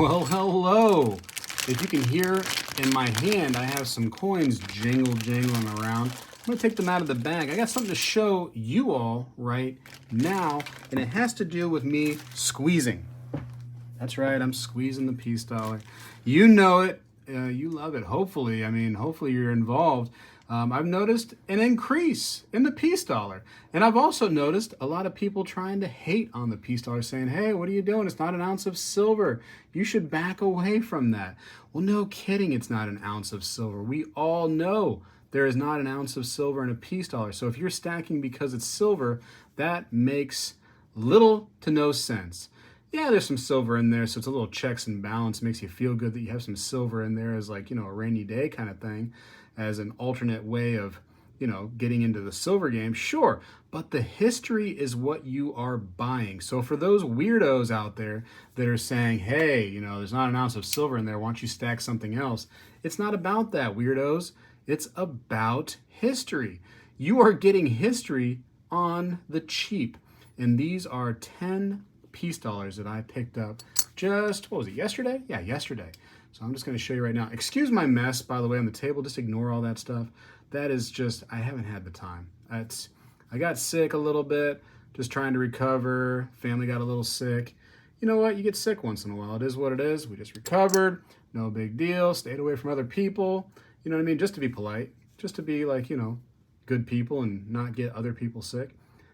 Well, hello. If you can hear in my hand, I have some coins jingling around. I'm gonna take them out of the bag. I got something to show you all right now, and it has to do with me squeezing. That's right, I'm squeezing the peace dollar. You know it, you love it. Hopefully, hopefully you're involved. I've noticed an increase in the peace dollar. And I've also noticed a lot of people trying to hate on the peace dollar, saying, hey, what are you doing? It's not an ounce of silver. You should back away from that. Well, no kidding, it's not an ounce of silver. We all know there is not an ounce of silver in a peace dollar. So if you're stacking because it's silver, that makes little to no sense. Yeah, there's some silver in there, so it's a little checks and balance. It makes you feel good that you have some silver in there as like, a rainy day kind of thing, as an alternate way of, getting into the silver game. Sure, but the history is what you are buying. So for those weirdos out there that are saying, hey, there's not an ounce of silver in there, why don't you stack something else? It's not about that, weirdos. It's about history. You are getting history on the cheap. And these are 10 peace dollars that I picked up just, what was it, yesterday? Yeah, yesterday. So I'm just going to show you right now. Excuse my mess, by the way, on the table. Just ignore all that stuff. That is just, I haven't had the time. I got sick a little bit, just trying to recover. Family got a little sick. You know what? You get sick once in a while. It is what it is. We just recovered. No big deal. Stayed away from other people. You know what I mean? Just to be polite. Just to be like, good people and not get other people sick.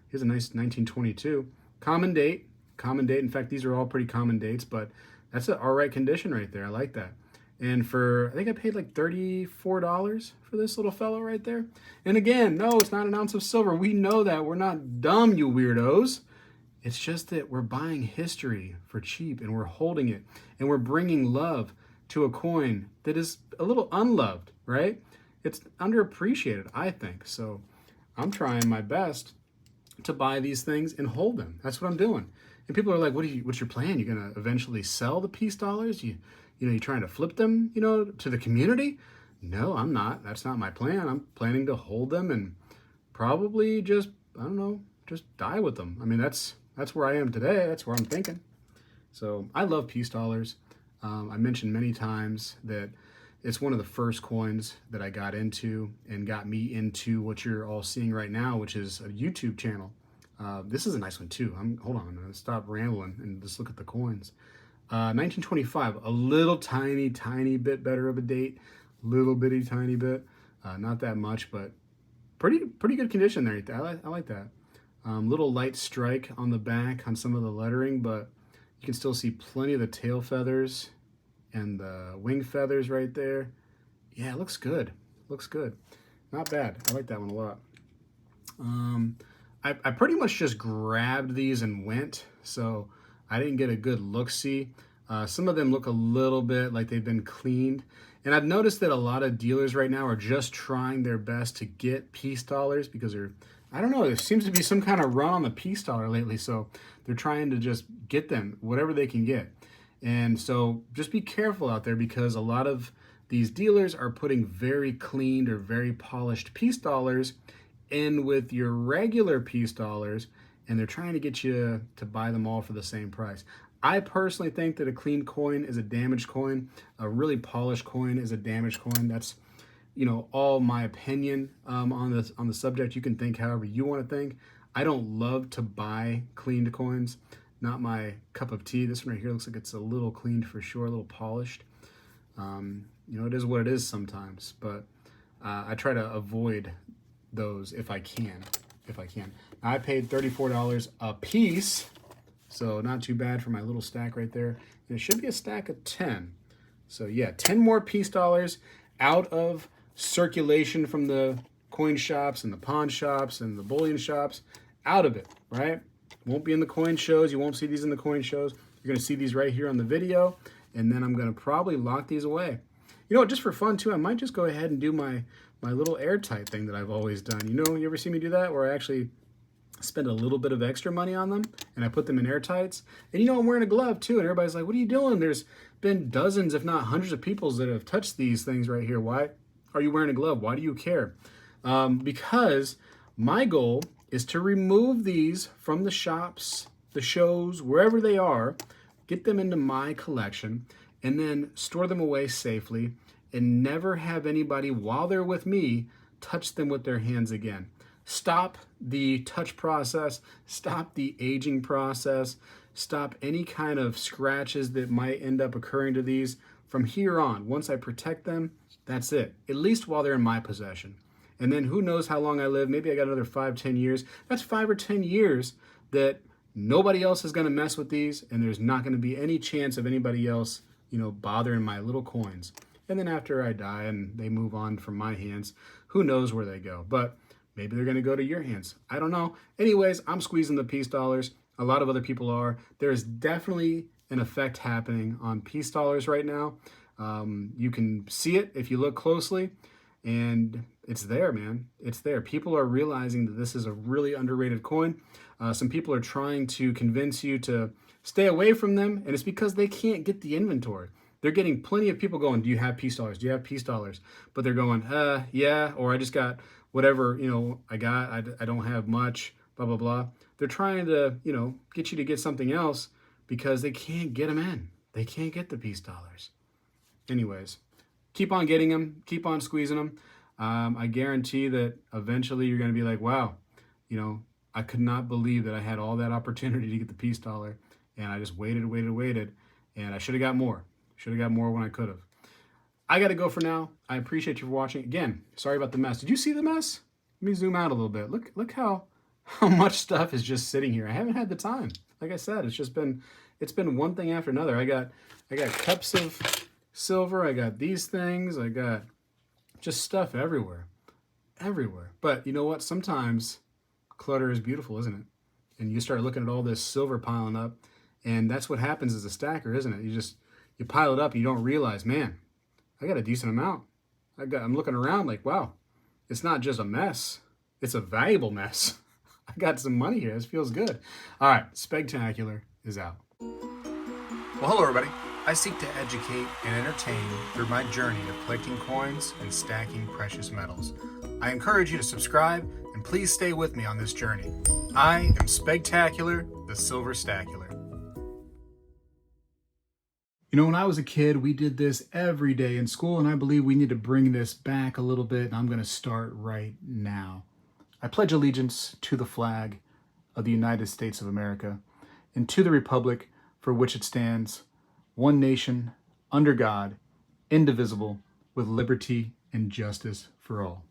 Here's a nice 1922. Common date. In fact, these are all pretty common dates, but that's an all right condition right there. I like that. And I think I paid like $34 for this little fellow right there. And again, no, it's not an ounce of silver. We know that. We're not dumb, you weirdos. It's just that we're buying history for cheap and we're holding it and we're bringing love to a coin that is a little unloved, right? It's underappreciated, I think. So I'm trying my best to buy these things and hold them. That's what I'm doing. And people are like, what's your plan? You're going to eventually sell the peace dollars? You trying to flip them, to the community? No, I'm not. That's not my plan. I'm planning to hold them and probably just, just die with them. That's where I am today. That's where I'm thinking. So I love peace dollars. I mentioned many times that it's one of the first coins that I got into and got me into what you're all seeing right now, which is a YouTube channel. This is a nice one too. Hold on, I'm gonna stop rambling and just look at the coins. 1925, a little tiny bit better of a date, little bitty tiny bit, not that much, but pretty good condition there. I like that. Little light strike on the back on some of the lettering, but you can still see plenty of the tail feathers and the wing feathers right there. Yeah, it looks good. Looks good. Not bad. I like that one a lot. I pretty much just grabbed these and went, so I didn't get a good look-see. Some of them look a little bit like they've been cleaned. And I've noticed that a lot of dealers right now are just trying their best to get peace dollars because there seems to be some kind of run on the peace dollar lately, so they're trying to just get them, whatever they can get. And so just be careful out there because a lot of these dealers are putting very cleaned or very polished peace dollars in with your regular peace dollars, and they're trying to get you to buy them all for the same price. I personally think that a clean coin is a damaged coin. A really polished coin is a damaged coin. That's, all my opinion on the subject. You can think however you want to think. I don't love to buy cleaned coins. Not my cup of tea. This one right here looks like it's a little cleaned for sure, a little polished. It is what it is sometimes, but I try to avoid those if I can. Now, I paid $34 a piece, so not too bad for my little stack right there. And it should be a stack of 10. So yeah, 10 more peace dollars out of circulation from the coin shops and the pawn shops and the bullion shops, out of it, right? Won't be in the coin shows. You won't see these in the coin shows. You're going to see these right here on the video, and then I'm going to probably lock these away. You know what, just for fun too, I might just go ahead and do my little airtight thing that I've always done. You ever see me do that where I actually spend a little bit of extra money on them and I put them in airtights? And I'm wearing a glove too, and everybody's like, what are you doing? There's been dozens, if not hundreds of people that have touched these things right here. Why are you wearing a glove? Why do you care? Because my goal is to remove these from the shops, the shows, wherever they are, get them into my collection, and then store them away safely and never have anybody, while they're with me, touch them with their hands again. Stop the touch process, stop the aging process, stop any kind of scratches that might end up occurring to these. From here on, once I protect them, that's it, at least while they're in my possession. And then who knows how long I live, maybe I got another 5-10 years. That's 5 or 10 years that nobody else is gonna mess with these, and there's not gonna be any chance of anybody else, bothering my little coins. And then after I die and they move on from my hands, who knows where they go. But maybe they're gonna go to your hands. I don't know. Anyways, I'm squeezing the peace dollars. A lot of other people are. There is definitely an effect happening on peace dollars right now. You can see it if you look closely, and it's there, man. It's there. People are realizing that this is a really underrated coin. Some people are trying to convince you to stay away from them, and it's because they can't get the inventory. They're getting plenty of people going, do you have peace dollars? Do you have peace dollars? But they're going, yeah, or I just got whatever, I got, I don't have much, blah, blah, blah. They're trying to, get you to get something else because they can't get them in. They can't get the peace dollars. Anyways, keep on getting them, keep on squeezing them. I guarantee that eventually you're going to be like, wow, I could not believe that I had all that opportunity to get the peace dollar, and I just waited, and I should have got more. Should have got more when I could have. I got to go for now. I appreciate you for watching. Again, sorry about the mess. Did you see the mess? Let me zoom out a little bit. Look how much stuff is just sitting here. I haven't had the time. Like I said, it's been one thing after another. I got cups of silver. I got these things. I got just stuff everywhere. But you know what? Sometimes clutter is beautiful, isn't it? And you start looking at all this silver piling up, and that's what happens as a stacker, isn't it? You pile it up and you don't realize, man, I got a decent amount. I'm looking around like, wow, it's not just a mess. It's a valuable mess. I got some money here. This feels good. All right, Spegtacular is out. Well, hello, everybody. I seek to educate and entertain through my journey of collecting coins and stacking precious metals. I encourage you to subscribe, and please stay with me on this journey. I am Spegtacular, the Silver Stacular. When I was a kid, we did this every day in school, and I believe we need to bring this back a little bit, and I'm going to start right now. I pledge allegiance to the flag of the United States of America and to the republic for which it stands, one nation, under God, indivisible, with liberty and justice for all.